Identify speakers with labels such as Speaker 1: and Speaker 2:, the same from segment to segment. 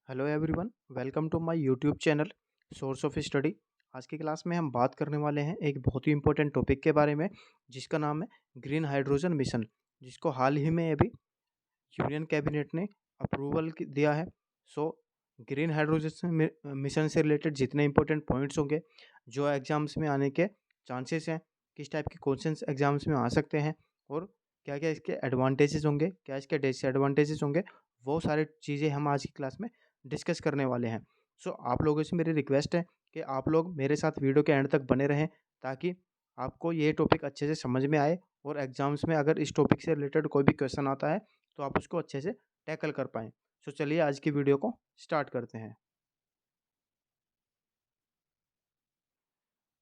Speaker 1: Hello everyone, welcome to my YouTube channel source of study. आज की class में हम बात करने वाले हैं एक बहुत ही इंपॉर्टेंट टॉपिक के बारे में, जिसका नाम है ग्रीन हाइड्रोजन मिशन, जिसको हाल ही में अभी यूनियन कैबिनेट ने अप्रूवल दिया है। सो ग्रीन हाइड्रोजन मिशन से रिलेटेड जितने इंपॉर्टेंट पॉइंट्स होंगे, जो एग्जाम्स में आने के चांसेस हैं, किस टाइप के क्वेश्चंस एग्जाम्स में आ सकते हैं, और क्या क्या इसके एडवांटेजेस होंगे, क्या इसके डिसएडवांटेजेस होंगे, वो सारी चीज़ें हम आज की क्लास में डिस्कस करने वाले हैं। सो आप लोगों से मेरी रिक्वेस्ट है कि आप लोग मेरे साथ वीडियो के एंड तक बने रहें, ताकि आपको ये टॉपिक अच्छे से समझ में आए और एग्जाम्स में अगर इस टॉपिक से रिलेटेड कोई भी क्वेश्चन आता है तो आप उसको अच्छे से टैकल कर पाएँ। सो चलिए आज की वीडियो को स्टार्ट करते हैं।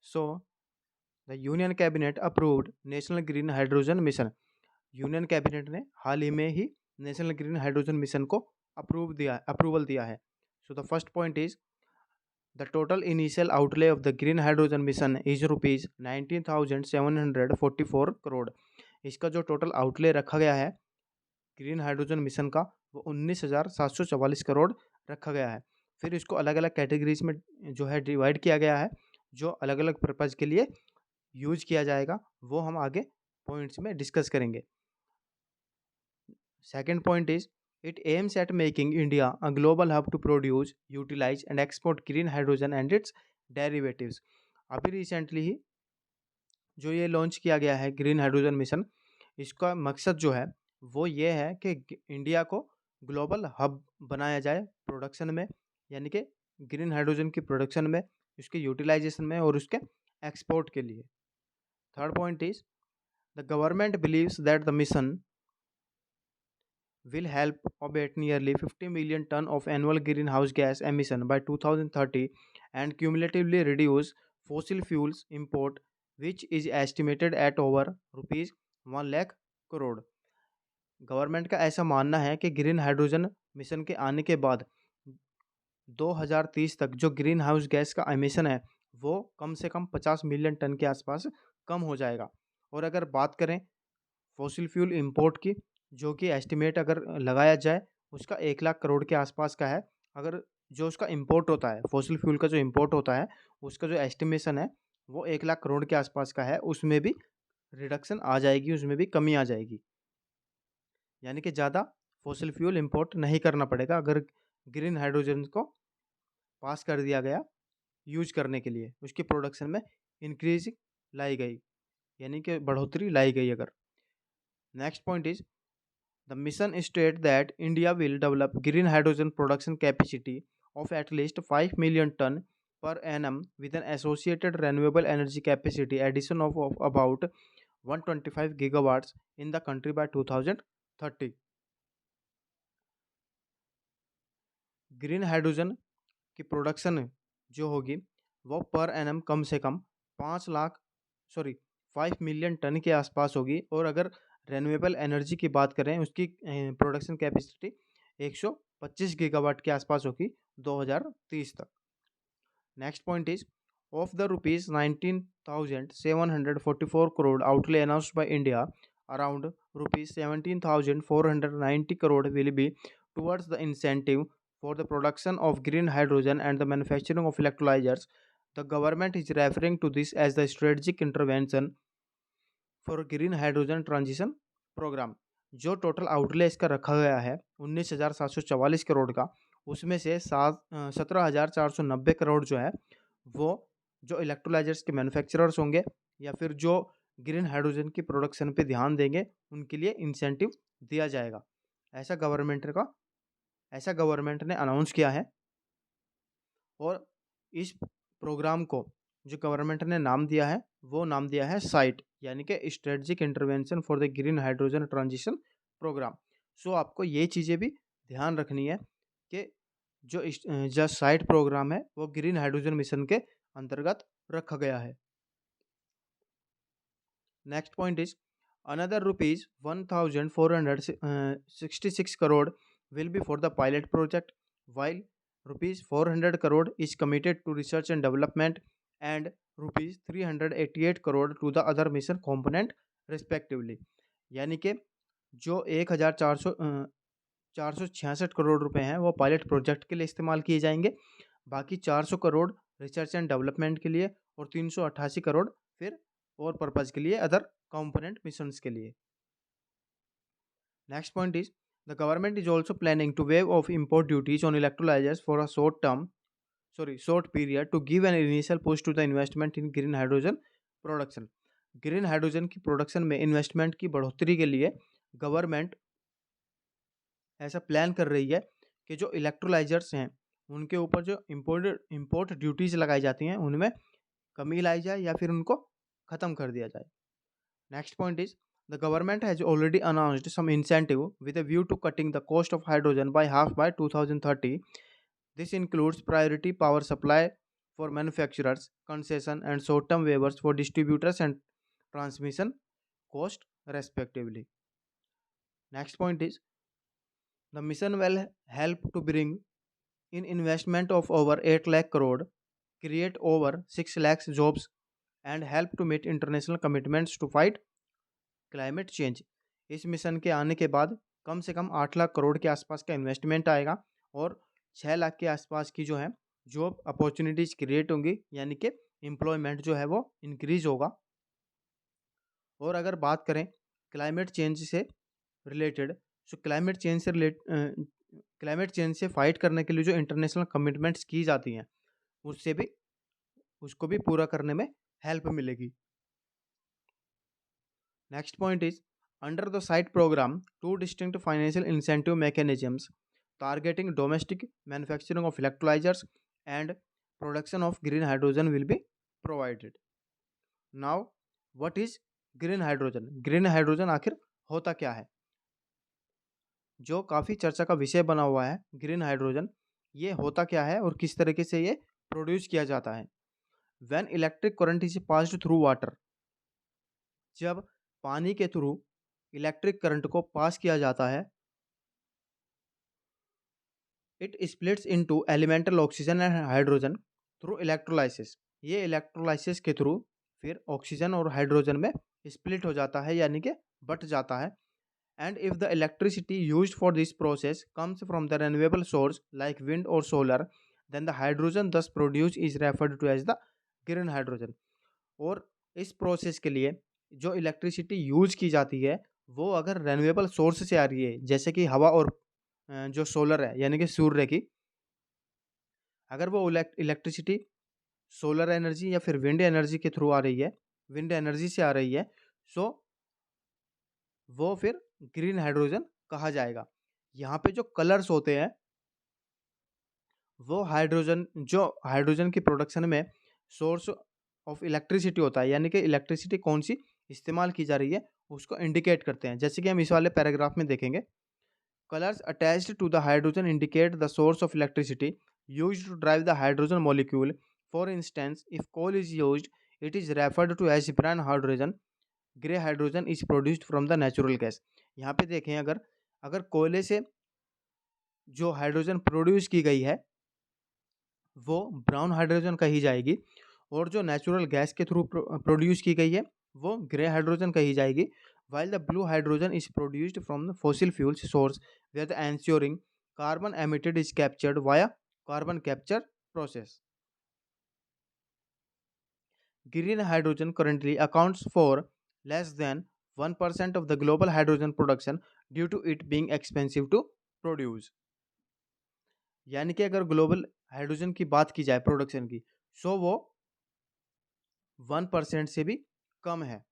Speaker 1: So the union cabinet approved national green hydrogen mission. Union cabinet ने हाल ही में ही नेशनल ग्रीन हाइड्रोजन मिशन को अप्रूवल दिया है। So the first point is the total initial outlay of the green hydrogen mission is rupees 19,744 crore. इसका जो total outlay रखा गया है ग्रीन हाइड्रोजन मिशन का, वो 19,744 करोड़ रखा गया है। फिर इसको अलग अलग कैटेगरीज में जो है डिवाइड किया गया है, जो अलग अलग पर्पज़ के लिए यूज किया जाएगा वो हम आगे पॉइंट्स में डिस्कस करेंगे। Second point is it aims at making India a global hub to produce utilise and export green hydrogen and its derivatives. अभी रिसेंटली ही जो ये लॉन्च किया गया है ग्रीन हाइड्रोजन मिशन, इसका मकसद जो है वो ये है कि इंडिया को ग्लोबल हब बनाया जाए प्रोडक्शन में, यानी कि ग्रीन हाइड्रोजन की प्रोडक्शन में, उसके यूटिलाइजेशन में और उसके एक्सपोर्ट के लिए। Third point is the government believes that the mission will help abate nearly 50 million ton of annual greenhouse gas emission by 2030 and cumulatively reduce fossil fuels import, which is estimated at over rupees 1 lakh crore. Government का ऐसा मानना है कि green hydrogen mission के आने के बाद 2030 तक जो ग्रीन हाउस गैस का एमिशन है वो कम से कम 50 मिलियन टन के आसपास कम हो जाएगा। और अगर बात करें फॉसिल फ्यूल इंपोर्ट की, जो कि एस्टिमेट अगर लगाया जाए उसका 1 लाख करोड़ के आसपास का है। अगर जो उसका इंपोर्ट होता है, फॉसिल फ्यूल का जो इंपोर्ट होता है, उसका जो एस्टिमेशन है वो 1 लाख करोड़ के आसपास का है। उसमें भी रिडक्शन आ जाएगी, उसमें भी कमी आ जाएगी, यानी कि ज़्यादा फॉसिल फ्यूल इंपोर्ट नहीं करना पड़ेगा अगर ग्रीन हाइड्रोजन को पास कर दिया गया यूज करने के लिए, उसकी प्रोडक्शन में इंक्रीज लाई गई, यानी कि बढ़ोतरी लाई गई अगर। Next point is the mission states that India will develop green hydrogen production capacity of at least 5 million ton per annum with an associated renewable energy capacity addition of about 125 gigawatts in the country by 2030। Green hydrogen की production जो होगी वो per annum कम से कम 5 million ton के आसपास होगी। और अगर रेन्यूएबल एनर्जी की बात करें, उसकी प्रोडक्शन कैपेसिटी 125 गीगावाट के आसपास होगी 2030 तक। Next point is of the rupees 19,744 crore outlay announced by India, around rupees 17,490 crore will be towards the incentive for the production of green hydrogen and the manufacturing of electrolyzers. The government is referring to this as the strategic intervention for green hydrogen transition program। जो total outlay इसका रखा गया है 19,744 करोड़ का, उसमें से 17,490 करोड़ जो है वो जो इलेक्ट्रोलाइजर्स के मैन्युफैक्चरर्स होंगे या फिर जो ग्रीन हाइड्रोजन की प्रोडक्शन पे ध्यान देंगे, उनके लिए इंसेंटिव दिया जाएगा। ऐसा गवर्नमेंट ने अनाउंस किया है। और इस प्रोग्राम को जो गवर्नमेंट ने नाम दिया है वो नाम दिया है साइट, यानी कि strategic intervention for the green hydrogen transition programme. So आपको ये चीज़ें भी ध्यान रखनी है कि जो साइट प्रोग्राम है वो ग्रीन हाइड्रोजन मिशन के अंतर्गत रखा गया है। Next point is another rupees 1,466 crore will be for the pilot project, while rupees 400 crore is committed to research and development, and rupees 388 crore to the other mission component respectively। यानी कि जो 1,400 466 करोड़ रुपए हैं वो पायलट प्रोजेक्ट के लिए इस्तेमाल किए जाएंगे। बाकी 400 करोड़ रिसर्च एंड डेवलपमेंट के लिए और 388 करोड़ फिर और पर्पज़ के लिए, अदर कंपोनेंट मिशंस के लिए। Next point is the government is also planning to wave off import duties on electrolysers for a short period to give an initial push to the investment in green hydrogen production। Green hydrogen की production में investment की बढ़ोतरी के लिए government ऐसा plan कर रही है कि जो इलेक्ट्रोलाइजर्स हैं उनके ऊपर जो इम्पोर्ट ड्यूटीज लगाई जाती हैं उनमें कमी लाई जाए या फिर उनको ख़त्म कर दिया जाए। Next point is the government has already announced some incentive with a view to cutting the cost of hydrogen by half by 2030। This includes priority power supply for manufacturers, concession and short-term waivers for distributors and transmission cost respectively। Next point is the mission will help to bring in investment of over 8 lakh crore, create over 6 lakhs jobs and help to meet international commitments to fight climate change। इस mission के आने के बाद कम से कम 8 लाख करोड़ के आसपास का investment आएगा और 6 लाख के आसपास की जो है जॉब अपॉर्चुनिटीज़ क्रिएट होंगी, यानी कि एम्प्लॉयमेंट जो है वो इंक्रीज होगा। और अगर बात करें क्लाइमेट चेंज से रिलेटेड, तो क्लाइमेट चेंज से फाइट करने के लिए जो इंटरनेशनल कमिटमेंट्स की जाती हैं उसको भी पूरा करने में हेल्प मिलेगी। Next point is under the SIGHT programme 2 distinct financial incentive mechanisms targeting domestic manufacturing of electrolyzers and production of green hydrogen will be provided। Now what is green hydrogen? green hydrogen आखिर होता क्या है, जो काफ़ी चर्चा का विषय बना हुआ है। ग्रीन हाइड्रोजन ये होता क्या है और किस तरीके से ये प्रोड्यूस किया जाता है। When electric current is passed through water, जब पानी के थ्रू इलेक्ट्रिक करंट को पास किया जाता है, it splits into elemental oxygen and hydrogen through electrolysis. ये इलेक्ट्रोलाइसिस के थ्रू फिर ऑक्सीजन और हाइड्रोजन में स्प्लिट हो जाता है, यानी कि बट जाता है। And if the electricity used for this process comes from the renewable source like wind और solar, then the hydrogen thus produce is referred to as the green hydrogen. और इस प्रोसेस के लिए जो इलेक्ट्रिसिटी यूज की जाती है वो अगर रिन्यूएबल सोर्स से आ रही है, जैसे कि हवा और जो सोलर है यानी कि सूर्य की, अगर वो इलेक्ट्रिसिटी सोलर एनर्जी या फिर विंड एनर्जी के थ्रू आ रही है, विंड एनर्जी से आ रही है, सो वो फिर ग्रीन हाइड्रोजन कहा जाएगा। यहाँ पे जो कलर्स होते हैं वो हाइड्रोजन की प्रोडक्शन में सोर्स ऑफ इलेक्ट्रिसिटी होता है, यानी कि इलेक्ट्रिसिटी कौन सी इस्तेमाल की जा रही है उसको इंडिकेट करते हैं। जैसे कि हम इस वाले पैराग्राफ में देखेंगे, colors attached to the hydrogen indicate the source of electricity used to drive the hydrogen molecule। For instance, if coal is used, it is referred to as brown hydrogen। Grey hydrogen is produced from the natural gas। यहाँ पे देखें, अगर कोयले से जो hydrogen produce की गई है वो ब्राउन हाइड्रोजन कही जाएगी, और जो नेचुरल गैस के थ्रू प्रोड्यूस की गई है वो ग्रे हाइड्रोजन कही जाएगी। While the blue hydrogen is produced from the fossil fuels source where the ensuing carbon emitted is captured via carbon capture process। Green hydrogen currently accounts for less than 1% of the global hydrogen production due to it being expensive to produce। यानी कि अगर global hydrogen की बात की जाए production की, सो वो 1% से भी कम है,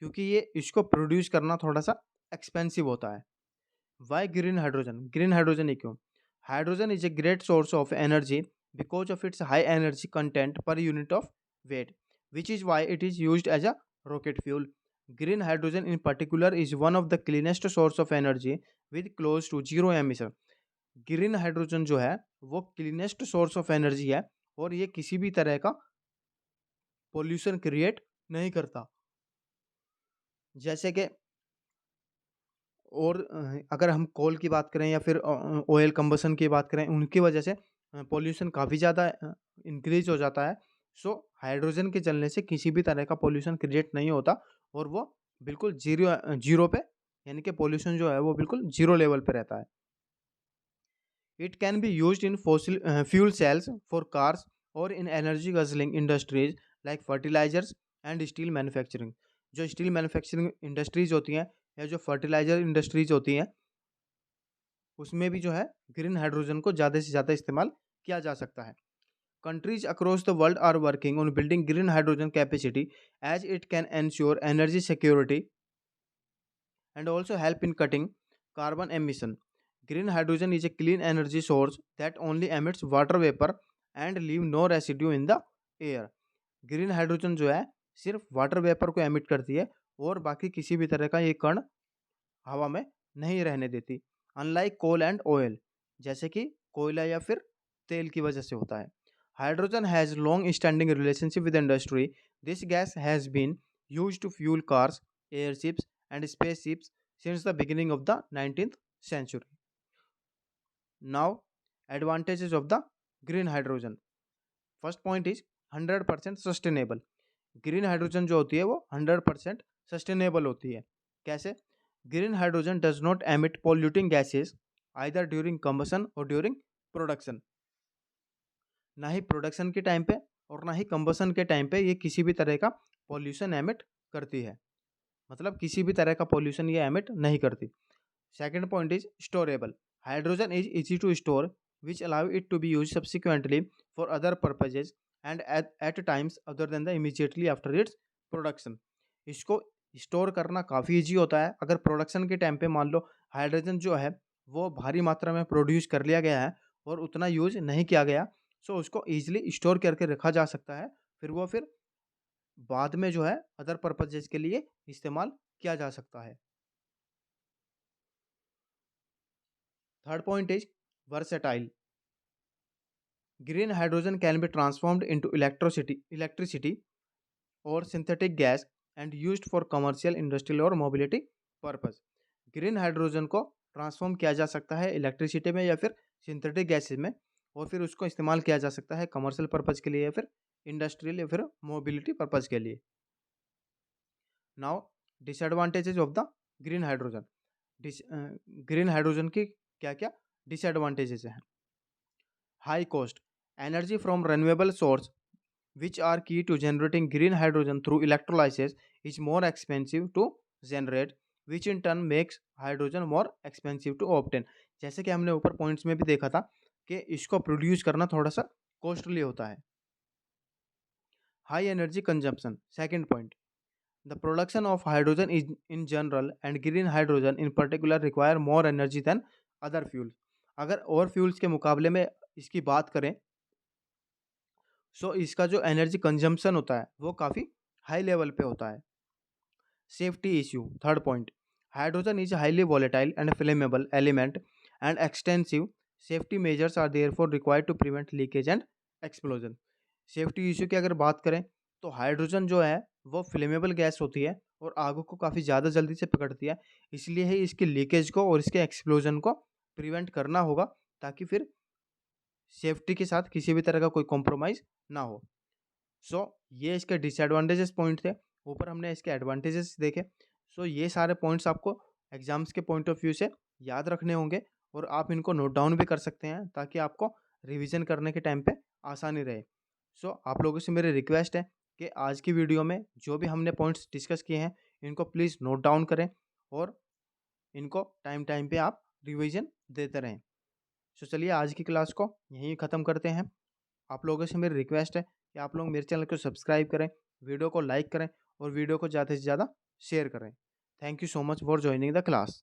Speaker 1: क्योंकि ये इसको प्रोड्यूस करना थोड़ा सा एक्सपेंसिव होता है। Why green hydrogen? Green hydrogen ही क्यों? Hydrogen is a great source of energy because of its high energy content per unit of weight, which is why it is used as a rocket fuel. Green hydrogen in particular is one of the cleanest source of energy with close to zero emission. Green hydrogen जो है वो cleanest source of energy है और ये किसी भी तरह का पोल्यूशन क्रिएट नहीं करता। जैसे कि और अगर हम कोल की बात करें या फिर ऑयल कंबसन की बात करें, उनकी वजह से पोल्यूशन काफ़ी ज़्यादा इंक्रीज हो जाता है। सो हाइड्रोजन के जलने से किसी भी तरह का पोल्यूशन क्रिएट नहीं होता और वो बिल्कुल जीरो पे, यानी कि पोल्यूशन जो है वो बिल्कुल जीरो लेवल पे रहता है। It can be used in fossil fuel cells for cars और in energy guzzling industries like fertilizers and steel manufacturing. जो स्टील मैन्युफैक्चरिंग इंडस्ट्रीज होती हैं या जो फर्टिलाइजर इंडस्ट्रीज होती हैं उसमें भी जो है ग्रीन हाइड्रोजन को ज़्यादा से ज़्यादा इस्तेमाल किया जा सकता है. Countries across the world are working on building green hydrogen capacity as it can ensure energy security and also help in cutting carbon emission. Green hydrogen is a clean energy source that only emits water vapor and leave no residue in the air. Green hydrogen जो है सिर्फ water vapour को emit करती है और बाकी किसी भी तरह का ये कण हवा में नहीं रहने देती. अनलाइक कोल एंड ऑयल, जैसे कि कोयला या फिर तेल की वजह से होता है. Hydrogen has long standing relationship with industry. This gas has been used to fuel cars, airships and spaceships since the beginning of the 19th century. Now, advantages of the green hydrogen. First point is 100% sustainable. Green hydrogen जो होती है वो 100% sustainable होती है. कैसे? Green hydrogen does not emit polluting gases either during combustion और during production. ना ही production के टाइम पे और ना ही कंबसन के टाइम पे ये किसी भी तरह का पॉल्यूशन एमिट करती है. मतलब किसी भी तरह का पॉल्यूशन ये एमिट नहीं करती. Second point is storable. Hydrogen is easy to store which allow it to be use subsequently for other purposes and at times other than the immediately after its production. इसको store करना काफ़ी easy होता है. अगर production के time पे मान लो hydrogen जो है वो भारी मात्रा में प्रोड्यूस कर लिया गया है और उतना यूज नहीं किया गया, सो उसको ईजिली स्टोर करके रखा जा सकता है. फिर बाद में जो है अदर पर्पजेज के लिए इस्तेमाल किया जा सकता है. Third point is versatile. Green hydrogen can be transformed into electricity और synthetic gas and used for commercial, industrial और मोबिलिटी पर्पस. ग्रीन हाइड्रोजन को ट्रांसफॉर्म किया जा सकता है इलेक्ट्रिसिटी में या फिर सिंथेटिक गैसेज में और फिर उसको इस्तेमाल किया जा सकता है कमर्शियल पर्पज़ के लिए या फिर इंडस्ट्रियल या फिर मोबिलिटी पर्पज़ के लिए. Now disadvantages of the green hydrogen. Green hydrogen की क्या क्या डिसएडवांटेजेस हैं? High cost. Energy from renewable source which are key to generating green hydrogen through electrolysis is more expensive to generate, which in turn makes hydrogen more expensive to obtain. जैसे कि हमने ऊपर points में भी देखा था कि इसको प्रोड्यूस करना थोड़ा सा कॉस्टली होता है. High energy consumption. Second point, the production of hydrogen is in general and green hydrogen in particular require more energy than other fuels. अगर और फ्यूल्स के मुकाबले में इसकी बात करें सो इसका जो एनर्जी कंजम्पशन होता है वो काफ़ी हाई लेवल पे होता है. Safety issue. Third point, hydrogen is highly volatile and flammable element and extensive safety measures are therefore required to prevent leakage and explosion. Safety issue की अगर बात करें तो हाइड्रोजन जो है वो फ्लेमेबल गैस होती है और आगों को काफ़ी ज़्यादा जल्दी से पकड़ती है. इसलिए ही इसके लीकेज को और इसके एक्सप्लोजन को प्रिवेंट करना होगा ताकि फिर सेफ्टी के साथ किसी भी तरह का कोई कॉम्प्रोमाइज़ ना हो. सो ये इसके डिसएडवांटेजेस पॉइंट थे. ऊपर हमने इसके एडवांटेजेस देखे. सो ये सारे पॉइंट्स आपको एग्जाम्स के पॉइंट ऑफ व्यू से याद रखने होंगे और आप इनको नोट डाउन भी कर सकते हैं ताकि आपको रिवीजन करने के टाइम पे आसानी रहे. सो आप लोगों से मेरी रिक्वेस्ट है कि आज की वीडियो में जो भी हमने पॉइंट्स डिस्कस किए हैं इनको प्लीज़ नोट डाउन करें और इनको टाइम पे आप रिवीजन देते रहें. सो चलिए आज की क्लास को यहीं ख़त्म करते हैं. आप लोगों से मेरी रिक्वेस्ट है कि आप लोग मेरे चैनल को सब्सक्राइब करें, वीडियो को लाइक करें और वीडियो को ज़्यादा से ज़्यादा शेयर करें. Thank you so much for joining the class.